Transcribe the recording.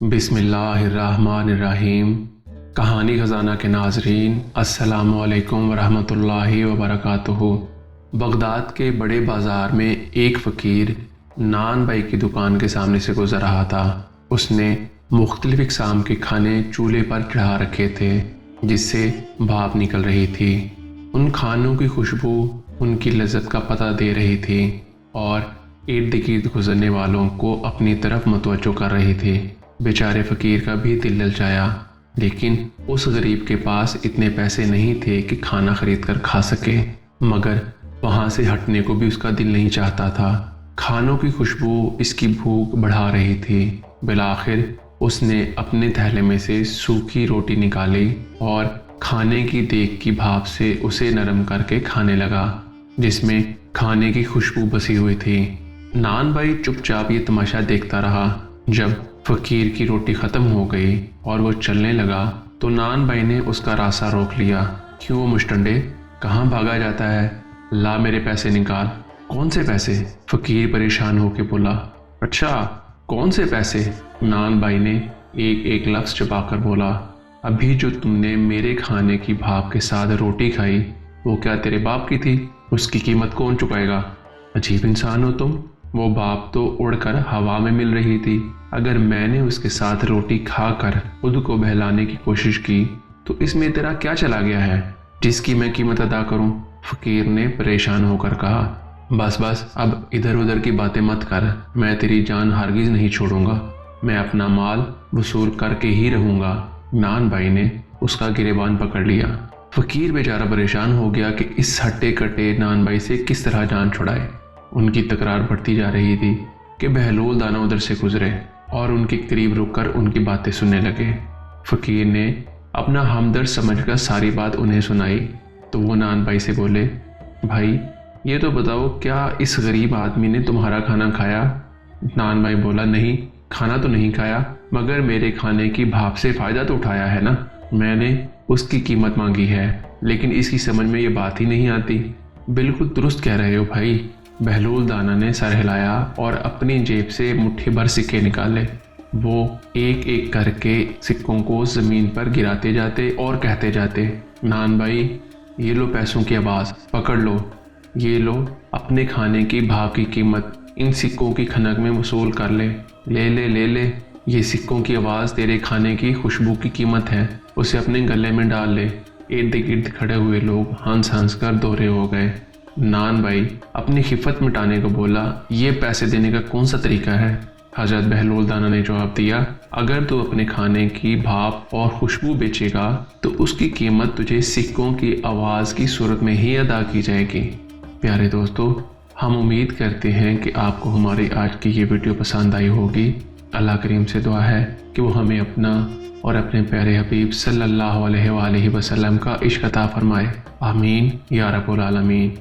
बिस्मिल्लाहिर्रहमानिर्रहीम। कहानी खजाना के नाजरीन, अस्सलामु अलैकुम वरहमतुल्लाहि वबरकातुहू। बगदाद के बड़े बाज़ार में एक फ़कीर नान भाई की दुकान के सामने से गुज़र रहा था। उसने मुख्तलिफ इक़साम के खाने चूल्हे पर चढ़ा रखे थे जिससे भाप निकल रही थी। उन खानों की खुशबू उनकी लज्जत का पता दे रही थी और इर्द गिर्द गुजरने वालों को अपनी तरफ मतवज्जो कर रही थी। बेचारे फ़कीर का भी दिल ललचाया, लेकिन उस गरीब के पास इतने पैसे नहीं थे कि खाना खरीद कर खा सके, मगर वहाँ से हटने को भी उसका दिल नहीं चाहता था। खानों की खुशबू इसकी भूख बढ़ा रही थी। बिलाखिर उसने अपने थैले में से सूखी रोटी निकाली और खाने की देग की भाप से उसे नरम करके खाने लगा, जिसमें खाने की खुशबू बसी हुई थी। नान भाई चुपचाप ये तमाशा देखता रहा। जब फ़कीर की रोटी ख़त्म हो गई और वो चलने लगा तो नान भाई ने उसका रास्ता रोक लिया। क्यों वो मुश्तंडे, कहाँ भागा जाता है? ला मेरे पैसे निकाल। कौन से पैसे? फ़कीर परेशान होकर बोला। अच्छा, कौन से पैसे? नान भाई ने एक एक लफ्ज़ चबाकर बोला। अभी जो तुमने मेरे खाने की भाप के साथ रोटी खाई, वो क्या तेरे बाप की थी? उसकी कीमत कौन चुकाएगा? अजीब इंसान हो तुम। वो भाप तो उड़कर हवा में मिल रही थी। अगर मैंने उसके साथ रोटी खाकर खुद को बहलाने की कोशिश की तो इसमें तेरा क्या चला गया है जिसकी मैं कीमत अदा करूं? फ़कीर ने परेशान होकर कहा। बस बस, अब इधर उधर की बातें मत कर। मैं तेरी जान हरगिज़ नहीं छोड़ूंगा। मैं अपना माल वसूल करके ही रहूंगा। नान भाई ने उसका गिरेबान पकड़ लिया। फ़कीर बेचारा परेशान हो गया कि इस हट्टे कट्टे नान भाई से किस तरह जान छुड़ाए। उनकी तकरार बढ़ती जा रही थी कि बहलोल दाना उधर से गुजरे और उनके करीब रुककर उनकी बातें सुनने लगे। फ़कीर ने अपना हमदर्द समझकर सारी बात उन्हें सुनाई तो वो नान भाई से बोले, भाई ये तो बताओ, क्या इस गरीब आदमी ने तुम्हारा खाना खाया? नान भाई बोला, नहीं, खाना तो नहीं खाया, मगर मेरे खाने की भाप से फ़ायदा तो उठाया है ना। मैंने उसकी कीमत मांगी है, लेकिन इसकी समझ में ये बात ही नहीं आती। बिल्कुल दुरुस्त कह रहे हो भाई। बहलोल दाना ने सर हिलाया और अपनी जेब से मुट्ठी भर सिक्के निकाले। वो एक एक करके सिक्कों को ज़मीन पर गिराते जाते और कहते जाते, नान भाई ये लो पैसों की आवाज़, पकड़ लो, ये लो अपने खाने की भाप की कीमत, इन सिक्कों की खनक में वसूल कर ले। ले ले ले ले, ये सिक्कों की आवाज़ तेरे खाने की खुशबू की कीमत है, उसे अपने गले में डाल ले। इर्द गिर्द खड़े हुए लोग हंस हंस कर दोहरे हो गए। नान भाई अपनी खिफत मिटाने को बोला, ये पैसे देने का कौन सा तरीका है? हजरत बहलोल दाना ने जवाब दिया, अगर तू अपने खाने की भाप और खुशबू बेचेगा तो उसकी कीमत तुझे सिक्कों की आवाज़ की सूरत में ही अदा की जाएगी। प्यारे दोस्तों, हम उम्मीद करते हैं कि आपको हमारी आज की ये वीडियो पसंद आई होगी। अल्लाह करीम से दुआ है कि वो हमें अपना और अपने प्यारे हबीब सल्लल्लाहु अलैहि वसल्लम का इश्क अता फरमाए। आमीन या रब्बुल आलमीन।